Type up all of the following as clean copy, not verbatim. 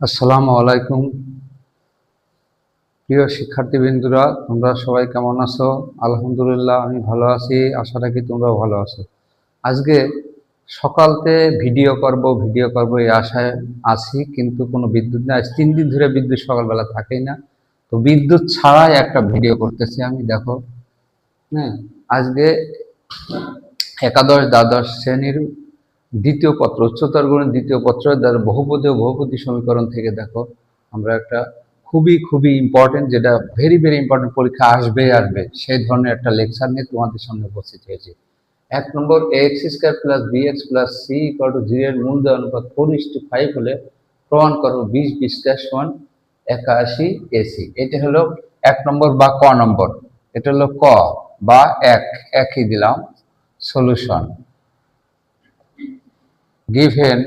আসসালামু আলাইকুম প্রিয় শিক্ষার্থীবৃন্দরা, তোমরা সবাই কেমন আছো? আলহামদুলিল্লাহ, আমি ভালো আছি। আশা রাখি তোমরাও ভালো আছো। আজকে সকালতে ভিডিও করব এই আশায় আছি, কিন্তু কোনো বিদ্যুৎ নেই। আজ 3 দিন ধরে বিদ্যুৎ সকালবেলা থাকেই না, তো বিদ্যুৎ ছাড়াই একটা ভিডিও করতেছি আমি। দেখো, হ্যাঁ, আজকে একাদশ দ্বাদশ শ্রেণীর দ্বিতীয় পত্র, উচ্চতর গণিত দ্বিতীয় পত্র, যার বহুপদী ও বহুপদী সমীকরণ থেকে দেখো আমরা একটা খুবই খুবই ইম্পর্টেন্ট, যেটা ভেরি ভেরি ইম্পর্টেন্ট, পরীক্ষা আসবে সেই ধরনের একটা লেকচার নিয়ে তোমাদের সামনে উপস্থিত হয়েছি। 1 নম্বর, ax² + bx + c = 0 এর মূলদ্বয় অনুপাত 4:5 হলে প্রমাণ করো 20 20 = 81 ac। এটা হলো 1 নম্বর বা ক নম্বর। এটা হলো ক বা একই দিলাম solution. given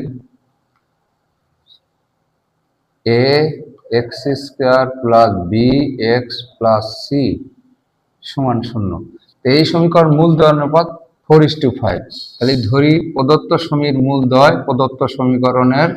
ax² + bx + c = 0। এই সমীকরণ মূলদ্বয় অনুপাত 4:5। তাহলে ধরি প্রদত্ত সমীকরণের মূলদ্বয় প্রদত্ত সমীকরণের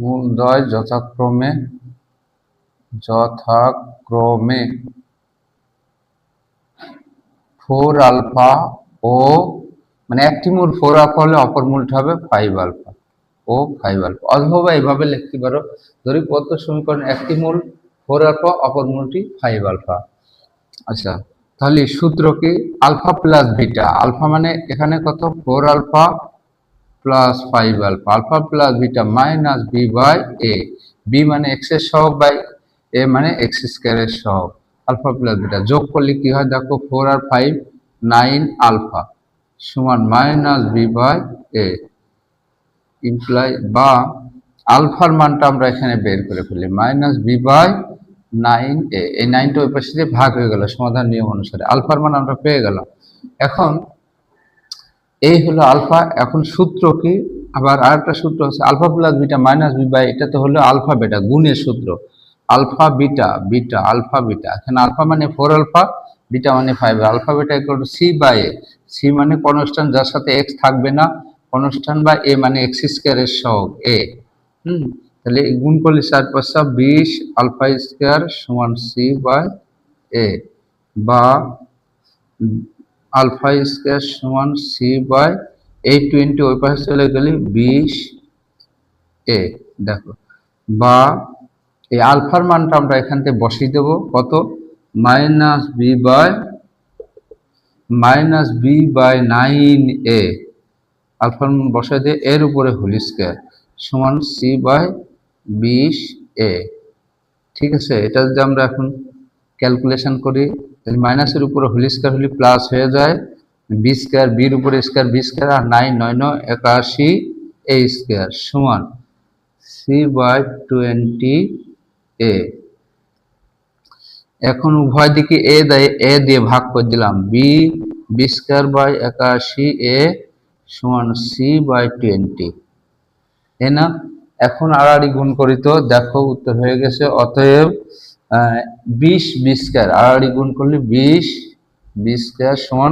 মূলদ্বয় যথাক্রমে 4α ও, মানে একটি মূল 4α হলে অপর মূলটা হবে 5α ও 5α। অথবা এইভাবে লিখতে পারো, ধরি প্রদত্ত সমীকরণ একটি মূল 4α, অপর মূলটি 5α। আচ্ছা, তাহলে সূত্র কি? Alpha plus beta. আলফা মানে এখানে কত? 4α plus 5α। Alpha plus beta minus B by A. B মানে এক্স এর সহগ বাই এ মানে x² এর সহগ। আলফা প্লাস বিটা যোগ করলে কি হয় দেখো, 4 আর 5 9α সমান minus B by A imply, বা আলফার মানটা আমরা এখানে বের করে ফেলি মাইনাস বি বাই 9a। এই 9টা ওই পাশে দিয়ে ভাগ হয়ে গেল সমাধান নিয়ম অনুসারে। আলফার মান আমরা পেয়ে গেলাম। এখন এই হলো আলফা। এখন সূত্র কি? আবার আরেকটা সূত্র আছে, alpha plus beta minus B by, এটা তো হলো আলফা বেটা গুণের সূত্র। Alpha beta beta alpha beta, এখানে আলফা মানে 4α, বিটা মানে 5। Alpha beta = C by A. C মানে কনস্ট্যান্ট, যার সাথে এক্স থাকবে না, কনস্ট্যান্ট, বা এ মানে x² এর সহগ এ। তাহলে গুণ করলে 4 × 5 = 20 α² সমান সি বাই এ, বা α² সমান সি বাই এই 20 ওই পাশে চলে গেলে 20a। দেখো, বা এই আলফার মানটা আমরা এখান থেকে বসিয়ে দেব কত? Minus B by 9a। আলফার মান বসাই দিয়ে এর উপরে হোল স্কয়ার সমান সি বাই 20a। ঠিক আছে, এটা যদি আমরা এখন ক্যালকুলেশন করি, তাহলে মাইনাসের উপরে হোল স্কয়ার হলে প্লাস হয়ে যায়, b², বির উপরে স্কয়ার b², আর 9 9 9 81 a² সমান সি বাই 20a। এখন উভয় দিকে এ দিয়ে ভাগ করে দিলাম, b² বাই 81a সমান সি বাই 20, তাই না? এখন আড়াআড়ি গুণ করি তো দেখো উত্তর হয়ে গেছে। অতএব 20 b² আড়াআড়ি গুণ করলে 20 b² সমান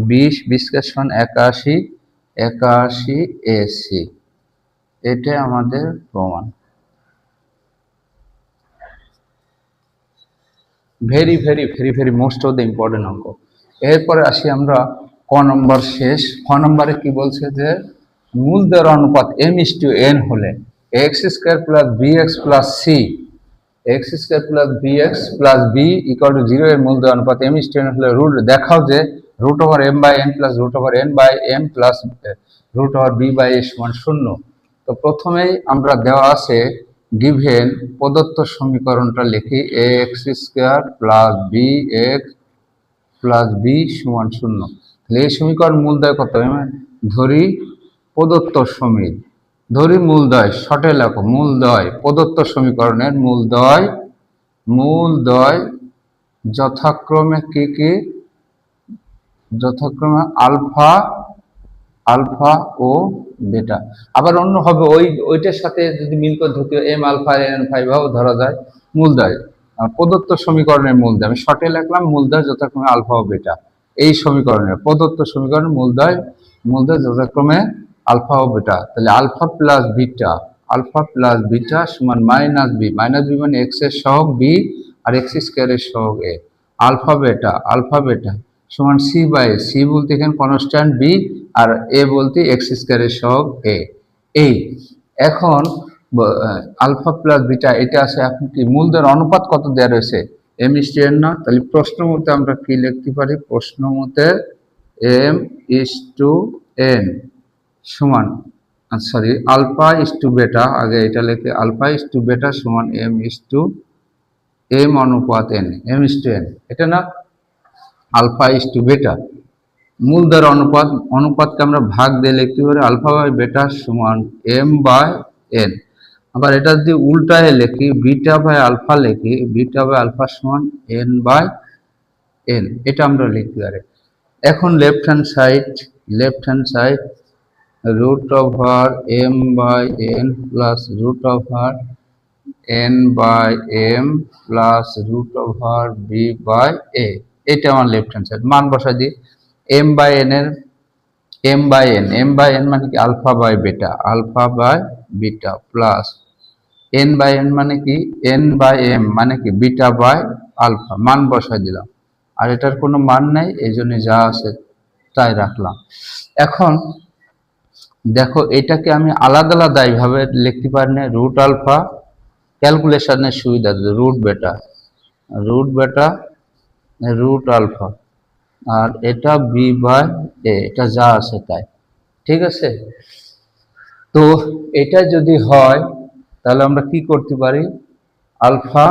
20 b² সমান 81 81 ac। এটা আমাদের প্রমাণ। Very very very very most of the important অঙ্ক। এরপরে আসি আমরা ক নম্বর শেষ। ক নম্বরে কি বলছে যে মূলদ্বয়ের অনুপাত m:n হলে x² + bx + c x² + bx + b = 0 এর মূলদ্বয় অনুপাত m:n হলে দেখাও যে √m/n + √n/m + √b/a = 0। তো প্রথমেই আমরা দেওয়া আছে গিভেন প্রদত্ত সমীকরণটা লিখি, ax² + bx + b = 0। তাহলে এই সমীকরণ মূলদ্বয় কত? ধরি প্রদত্ত মূলদ্বয় শর্টে লেখো, মূলদ্বয় প্রদত্ত সমীকরণের মূলদ্বয় যথাক্রমে কি কি? যথাক্রমে আলফা আলফা ও বেটা। আবার অন্য হবে ওইটার সাথে যদি মিল করে ধরতে এম আলফা এন ফাইভাও ধরা যায় মূলদ্বয় প্রদত্ত সমীকরণের মূলদ্বয়। আমি শর্টে লিখলাম মূলদ্বয় যথাক্রমে আলফা ও বেটা। এই সমীকরণের প্রদত্ত সমীকরণ মূলদ্বয় যথাক্রমে আলফা ও বেটা। তাহলে আলফা প্লাস বিটা সমান মাইনাস বি মানে এক্স এর সহগ বি আর এক্স স্কোয়ারের সহগ এ। আলফা বেটা সমান সি বাই সি বলতে এখানে কনস্ট্যান্ট বি আর এ বলতে এক্স স্কোয়ারের সহগ এ। এই এখন আলফা প্লাস বিটা এটা আছে। এখন কি মূলদের অনুপাত কত দেওয়া রয়েছে? এম ইস টু এন না? তাহলে প্রশ্ন মতে আমরা কি লিখতে পারি? প্রশ্ন মতে এম ইস টু এন সমান সরি আলফা ইস টু বেটা, আগে এটা লিখে আলফা ইস টু বেটা সমান এম ইস টু এম অনুপাত N, M is to N, এটা না? আলফা ইস টু বেটা মূলদের অনুপাতকে আমরা ভাগ দিয়ে লিখতে পারি আলফা বাই বেটা সমান এম বাই এন। আবার এটা যদি উল্টায় লিখি বিটা বাই আলফা সমান এন বাই এন, এটা আমরা লিখতে পারি। এখন left hand side root over M by N plus root over N by M plus root over B by A, এটা আমার লেফট হ্যান্ড সাইড। মান বসাই দিই এম বাই এন মানে কি alpha by beta plus N by N মানে কি N by M মানে কি বিটা বাই আলফা। মান বসাই দিলাম, আর এটার কোনো মান নাই, এই জন্য যা আছে তাই রাখলাম। এখন দেখো এটাকে আমি আলাদা আলাদা এইভাবে লিখতে পারি না, রুট আলফা ক্যালকুলেশনের সুবিধা, রুট বেটা রুট আলফা আর এটা বি বাই এ, এটা যা আছে তাই, ঠিক আছে? তো এটা যদি হয় তাহলে আমরা কি করতে পারি? আলফা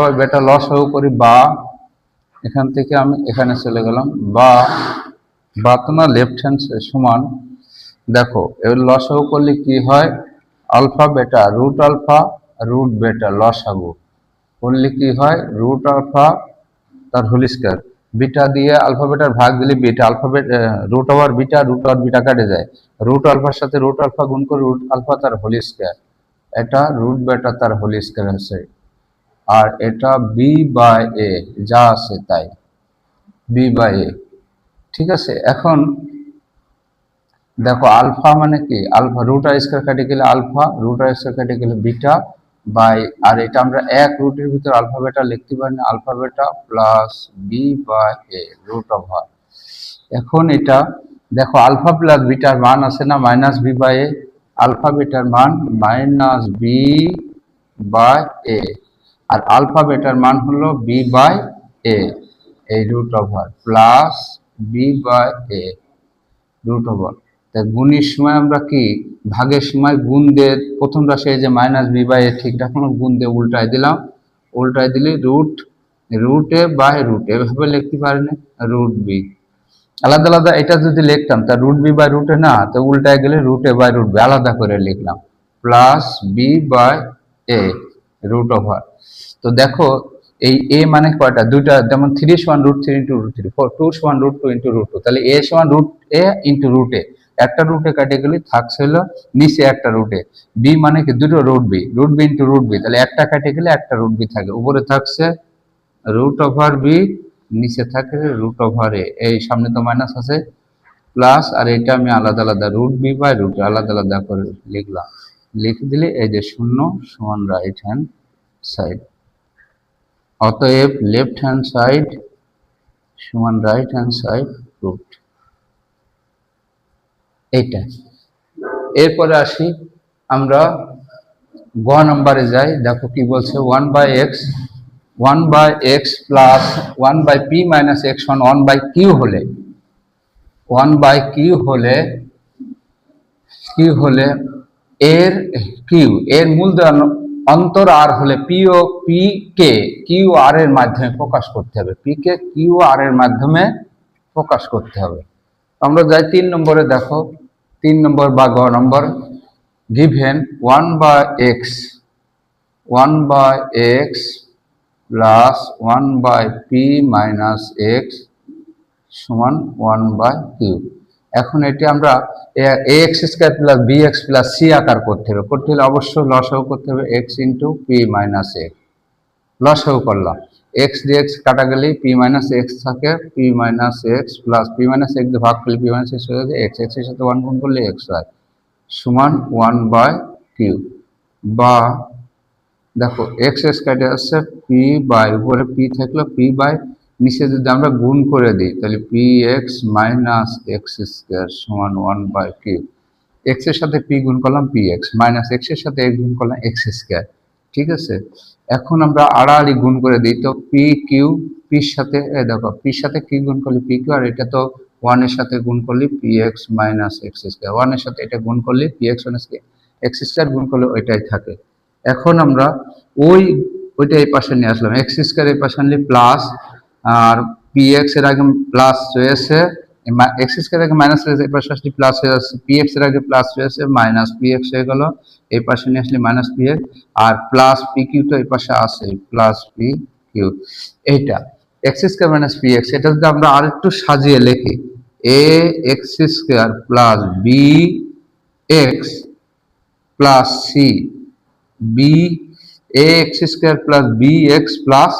বাই বেটা লসাগু করি, বা এখান থেকে আমি এখানে চলে গেলাম, বা তোমার লেফট হ্যান্ড সমান দেখো এবার লসাগু করলে কি হয়? আলফা বেটা রুট বেটা লসাগু করলে কি হয়? রুট আলফা তার হোল স্কয়ার, বিটা দিয়ে আলফা বেটার ভাগ দিলে বিটা রুট ওভার বিটা কাটে যায়, রুট আলফার সাথে রুট আলফা গুণ করে রুট আলফা তার হোল স্কয়ার, এটা রুট বেটা তার হোল স্কয়ার আছে, আর এটা বি বাই এ যা আছে তাই, বি বাই এ, ঠিক আছে? এখন দেখো আলফা মানে কি আলফা রুট আর স্কয়ার কাটে গেলে আলফা, রুট আর স্কয়ার কাটে গেলে বিটা বাই, আর এটা আমরা এক রুটের ভিতর আলফা বেটা লিখতে পারি না, alpha beta plus B by A root over. এখন এটা দেখো আলফা প্লাস বিটার মান আছে না minus B by A, alpha বেটার মান মাইনাস বি বাই এ আর আলফা বেটার মান হলো বি বাই এ, এই root over plus B by A root over. তাই গুণের সময় আমরা কি ভাগের সময় গুণ দিয়ে প্রথম রাশি যে মাইনাস বি বাই এ ঠিক রাখলাম, গুণ দিয়ে উল্টায় দিলে রুট এ বাই রুট, এভাবে লিখতে পারি না রুট বি। আলাদা আলাদা এটা যদি লিখতাম তা root B by root A না, তো উল্টায় গেলে root A by root B আলাদা করে লিখলাম plus B by A root over. তো দেখো এই এ মানে কয়টা? দুইটা, যেমন 3 সমান √3 ইন্টু √3, 2 সমান √2 ইন্টু √2, তাহলে এ সমান √a ইন্টু √a, একটা রুটে কাটে গেলে থাকছে হলো নিচে একটা রুটে, বি মানে কি দুটো √b ইন্টু √b, তাহলে একটা কাটে গেলে একটা √b থাকে, উপরে থাকছে রুট ওভার বি, নিচে থাকে রুট ওভার এ, এই সামনে তো মাইনাস আছে প্লাস, আর এটা আমি আলাদা আলাদা √b বাই √a আলাদা আলাদা করে লিখলাম, লিখে দিলে এই যে 0 সমান রাইট হ্যান্ড সাইড। অতএব লেফট হ্যান্ড সাইড সমান রাইট হ্যান্ড সাইড রুট, এইটা। এরপরে আসি আমরা গ নম্বরে যাই, দেখো কি বলছে 1 by x plus 1 by P minus x 1 by Q হলে 1 বাই কিউ হলে এর মূলধন অন্তর আর হলে পি ও পি কে কিউ আর এর মাধ্যমে প্রকাশ করতে হবে, পি কে কিউ আর এর মাধ্যমে প্রকাশ করতে হবে। আমরা যাই 3 নম্বরে, দেখো 3 নম্বর বা গ নম্বর, given 1 by x plus 1 by P minus X সমান 1 বাই কিউ। এখন এটি আমরা A X square plus B x plus C আকার করতে হবে। করতে হলে অবশ্যই লসাগু করতে হবে X into P minus X. লসাগু করলাম, এক্স দিয়ে এক্স কাটা গেলেই পি মাইনাস এক্স থাকে, P minus X plus P minus X দিয়ে ভাগ করলে পি মাইনাস এক্স হয়ে যাচ্ছে এক্স, এক্সের সাথে ওয়ান গুণ করলে এক্স হয় সমান 1/কিউ। বা দেখো এক্স এক্স কেটে আসছে, পি বাই উপরে পি থাকলো পি বাই নিচে যদি আমরা গুণ করে দিই তাহলে P x minus x square সমান 1/কিউ। এক্স এর সাথে পি গুণ করলাম পি এক্স, মাইনাস এক্স এর সাথে এক্স গুণ করলাম এক্স স্কোয়ার। ঠিক আছে, এখন আমরা আড়াআড়ি গুণ করে দিই, তো পি কিউ পির সাথে দেখো পির সাথে কি গুণ করলে পি কিউ, আর এটা তো ওয়ান এর সাথে গুণ করলে P x minus x square, one এর সাথে এটা গুণ করলে P x minus x square গুণ করলে ওইটাই থাকে। এখন আমরা ওইটা এই পাশে নিয়ে আসলাম, এক্স স্কোয়ার এই পাশে আনলে প্লাস, আর পি এক্স এর আগে প্লাস রয়েছে, এক্স স্কোয়ার আগে মাইনাস রয়েছে, এই পাশে আসলে প্লাস হয়ে যাচ্ছে, পি এক্স এর আগে প্লাস রয়েছে মাইনাস পি এক্স হয়ে গেল, এই পাশে নিয়ে আসলে মাইনাস পি এক্স, আর প্লাস পি কিউ তো এই পাশে আছে প্লাস পি কিউ। এইটা X square minus P X, এটা যদি আমরা আর একটু সাজিয়ে লিখি A X square plus B x plus C, B A X square plus B x plus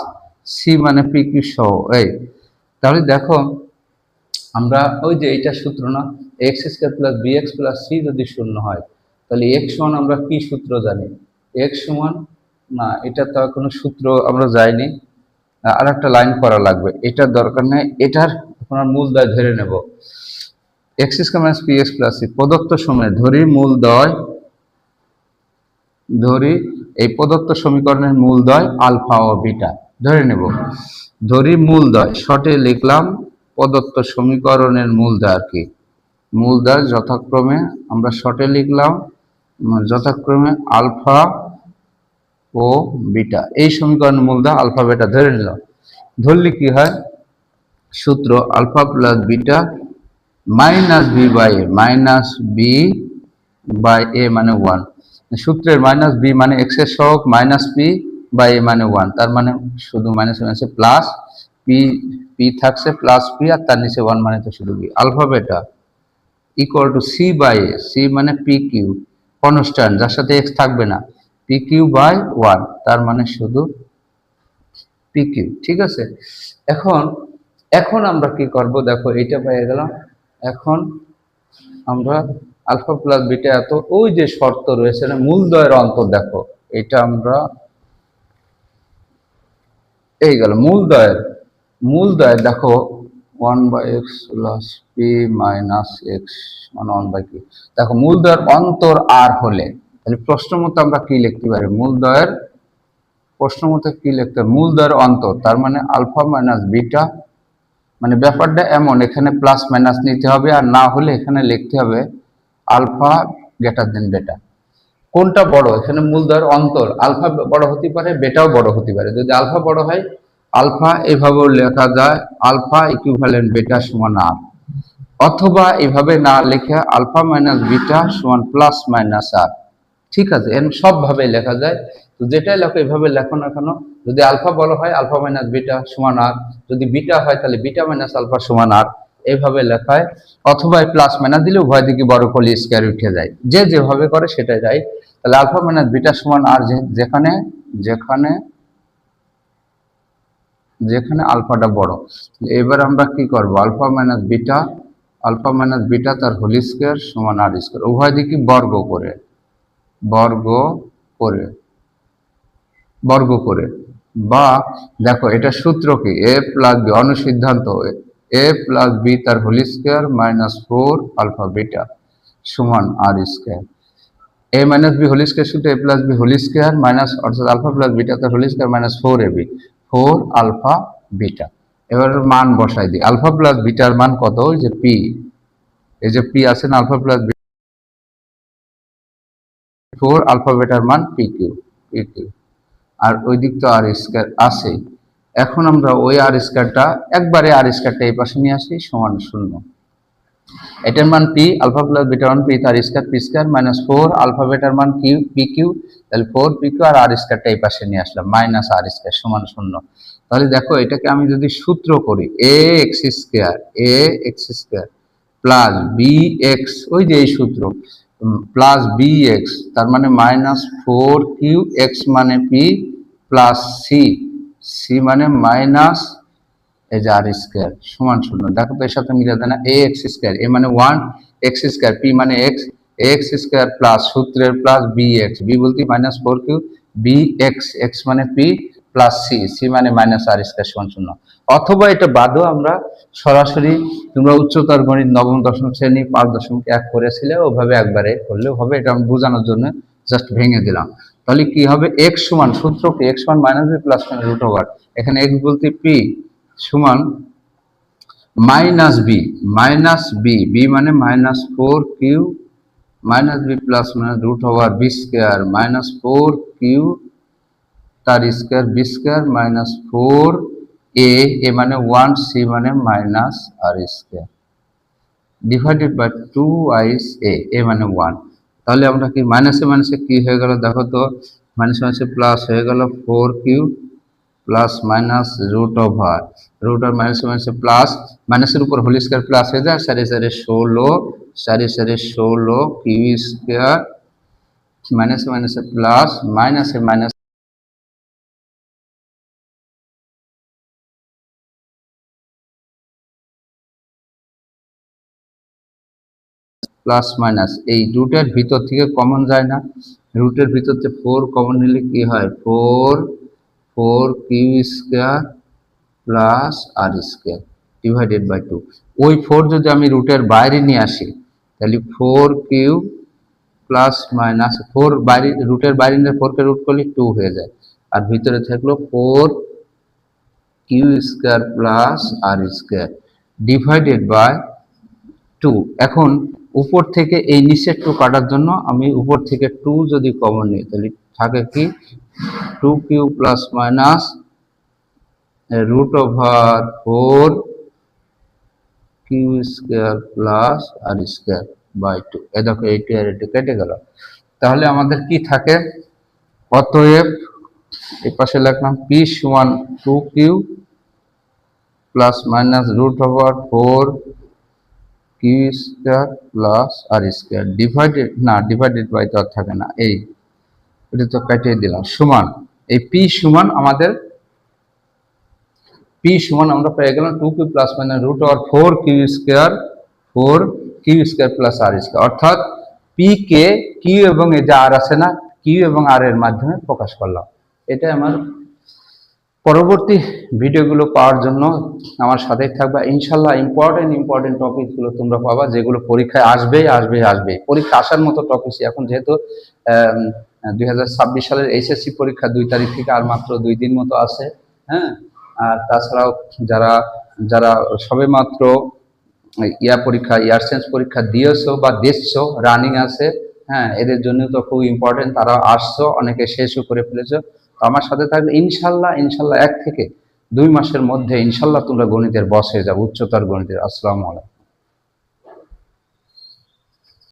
C মানে পি কিউ সহ। এই তাহলে দেখো আমরা ওই যে এইটা সূত্র না, x square plus B x plus C যদি শূন্য হয় তাহলে এক্স সমান আমরা কি সূত্র জানি, এক্স সমান না, এটা তো কোনো সূত্র আমরা যাইনি, আর একটা লাইন করা লাগবে, এটার দরকার নেই, এটার এখন মূল দ্বয় ধরে নেব। X square minus P x plus C প্রদত্ত সময়ে ধরি মূল দ্বয়, ধরি এই প্রদত্ত সমীকরণের মূল দ্বয় আলফা ও বিটা ধরে নেব। ধরি মূল দ্বয়, শর্টে লিখলাম প্রদত্ত সমীকরণের মূল দ্বয় আর কি, মূল দ্বয় যথাক্রমে আমরা শর্টে লিখলাম যথাক্রমে আলফা ও বিটা, এই সমীকরণের মূল দ্বয় আলফা বিটা ধরে নিলাম। ধরলে কি হয়, সূত্র alpha plus beta minus B by A, minus B by A মানে ওয়ান, সূত্রের মাইনাস বি মানে এক্স এর সহগ মাইনাস পি বাই এ মানে ওয়ান, তার মানে শুধু মাইনাস মাইনাসে প্লাস পি, পি থাকছে প্লাস পি আর তার নিচে ওয়ান মানে তো শুধু B, alpha beta equal to C by A, C মানে পি কিউ কনস্ট্যান্ট যার সাথে এক্স থাকবে না, পি কিউ বাই ওয়ান তার মানে শুধু পি কিউ। ঠিক আছে, এখন এখন আমরা কি করব, দেখো এইটা পেয়ে গেলাম, এখন আমরা আলফা প্লাস বিটা এত ওই যে শর্ত রয়েছে না মূল দ্বয়ের অন্তর, দেখো এটা আমরা এই গেল মূল দ্বয়ের দেখো 1/x plus P minus x মানে 1/q, দেখো মূল দ্বয়ের অন্তর আর হলে তাহলে প্রশ্ন মতো আমরা কি লিখতে পারি, মূল দ্বয়ের প্রশ্ন মতো কি লিখতে হবে, মূল দ্বয়ের অন্তর তার মানে আলফা মাইনাস বিটা, মানে ব্যাপারটা এমন এখানে প্লাস মাইনাস নিতে হবে, আর না হলে এখানে লিখতে হবে আলফা গ্রেটার দেন বেটা। কোনটা বড়, এখানে মূল দ্বয়ের অন্তর আলফা বড় হতে পারে বেটাও বড় হতে পারে, যদি আলফা বড় হয় আলফা এভাবেও লেখা যায় আলফা ইকুইভ্যালেন্ট বেটা সমান আর, অথবা এভাবে না লিখে আলফা মাইনাস বিটা সমান প্লাস মাইনাস আর। ঠিক আছে, এর সবভাবে লেখা যায়, তো যেটাই লেখো এভাবে লেখো না কেন, যদি আলফা বড় হয় আলফা মাইনাস বিটা সমান আর, যদি বিটা হয় তাহলে বিটা মাইনাস আলফা সমান আর, এইভাবে লেখায়, অথবা প্লাস মাইনাস দিলে উভয় দিকে বড় করলে স্কয়ার উঠে যায়, যে যেভাবে করে সেটাই যায়। তাহলে আলফা মাইনাস বিটা সমান আর, যেখানে যেখানে যেখানে আলফাটা বড়, এবার আমরা কি করব, আলফা মাইনাস বিটা তার হোল স্কয়ার সমান আর স্কয়ার, উভয় দিকে বর্গ করে বর্গ করে বর্গ করে, বা দেখো এটা সূত্র কি, এ প্লাস বি অনুসিদ্ধান্ত, এ প্লাস বি তার whole square minus 4 alpha beta সমান আর square, A minus B whole square সূত্র A plus B whole square minus অর্থাৎ আলফা প্লাস বিটা তার whole square minus 4 A B 4 alpha beta. এবার মান বসাই দিই, আলফা প্লাস বিটার মান কত, ওই যে পি, এই যে পি আছে না আলফা প্লাস 4 আলফা বিটার মান পি কিউ, আর ওই দিক তো আর স্কয়ার আছে। এখন আমরা ওই আর স্কয়ারটা একবারে আর স্কয়ারটা এই পাশে নিয়ে আসি সমান 0, এটার মান পি আলফা প্লাস বিটার মান পি তার square P square minus 4 alpha বিটার মান কিউ পি কিউ, তাহলে 4 পি কিউ আর স্কয়ারটা এই পাশে নিয়ে আসলাম মাইনাস আর স্কয়ার সমান 0। তাহলে দেখো এটাকে আমি যদি সূত্র করি A X square plus B X, ওই যে এই সূত্র, প্লাস বি এক্স, তার মানে মাইনাস ফোর কিউ এক্স মানে পি প্লাস সি, সি মানে মাইনাস এই যে আর স্কোয়ার সমান শূন্য। দেখো তো এর সাথে মিলে দেয় না, এ এক্স স্কোয়ার, এ মানে ওয়ান, এক্স স্কোয়ার, পি মানে এক্স, এক্স স্কোয়ার প্লাস সূত্রের প্লাস বি এক্স, বি বলতে minus four Q, B x, x মানে পি প্লাস সি, সি মানে মাইনাস আর স্কোয়ার সমান শূন্য। অথবা এটা বাদও আমরা সরাসরি, তোমরা উচ্চতর গণিত নবম দশম শ্রেণী 5.1 করেছিলে, ওভাবে একবারে করলেও হবে। এটা আমি বোঝানোর জন্য জাস্ট ভেঙে দিলাম। তাহলে কি হবে, এক্স সমান সূত্রকে এক্স সমান minus B plus root over, এখানে এক্স বলতে পি সমান minus B, minus B, B মানে minus four Q minus B plus minus root over B square minus four Q তার square B square minus four A, A মানে one, C মানে minus R square divided by twice A, A মানে one. তাহলে আমরা কি মাইনাসে মাইনাসে কি হয়ে গেল দেখো তো, মাইনাসে মাইনাসে প্লাস হয়ে গেল four Q plus minus root over, root আর মাইনাসে মাইনাসে প্লাস, মাইনাসের উপর হোল স্কোয়ার প্লাস হয়ে যায়, সারি সারি 16, সারি সারি 16 কিউ স্কোয়ার মাইনাসে মাইনাসে প্লাস, মাইনাসে মাইনাস প্লাস মাইনাস, এই রুটের ভিতর থেকে কমন যায় না, রুটের ভিতর থেকে ফোর কমন নিলে কি হয়, four four Q square plus R square divided by two. ওই ফোর যদি আমি রুটের বাইরে নিয়ে আসি তাহলে four Q plus minus four বাইরে, রুটের বাইরে নিয়ে ফোরকে রুট করলে টু হয়ে যায়, আর ভিতরে থাকলো four Q square plus R square divided by two. এখন উপর থেকে এই নিচের টু কাটার জন্য আমি উপর থেকে টু যদি কমন নিই তাহলে থাকে কি, two Q plus minus root over four Q square plus R square by two. এ দেখো এইটি আর এটি কেটে গেল। তাহলে আমাদের কি থাকে, অতএব এই পাশে লিখলাম পি সমান two Q plus minus root over four Q square plus আর স্কোয়ার ডিভাইডেড, না ডিভাইডেড বাই তো আর থাকে না, এই এটা তো কাটিয়ে দিলাম, সমান এই পি সমান আমাদের পি সমান আমরা পেয়ে গেলাম two Q plus minus root over four Q square plus আর স্কোয়ার, অর্থাৎ পি কে কিউ এবং এই যে আর আছে না, কিউ এবং আর এর মাধ্যমে প্রকাশ করলাম। এটা আমার পরবর্তী ভিডিওগুলো পাওয়ার জন্য আমার সাথেই থাকবা ইনশাল্লাহ। ইম্পর্টেন্ট টপিকগুলো তোমরা পাবা, যেগুলো পরীক্ষায় আসবে পরীক্ষা আসার মতো টপিক। এখন যেহেতু 2026 সালের এইচএসসি পরীক্ষা 2 তারিখ থেকে আর মাত্র 2 দিন মতো আছে, হ্যাঁ। আর তাছাড়াও যারা যারা সবে মাত্র ইয়ার সেন্স পরীক্ষা দিয়েছো বা দিচ্ছো, রানিং আছে, হ্যাঁ, এদের জন্য তো খুব ইম্পর্টেন্ট। তারা আসছো, অনেকে শেষও করে ফেলেছো। তো আমার সাথে থাকবে ইনশাল্লাহ 1 থেকে 2 মাসের মধ্যে ইনশাল্লাহ তোমরা গণিতের বস হয়ে যাবে, উচ্চতর গণিতের। আসসালামু আলাইকুম।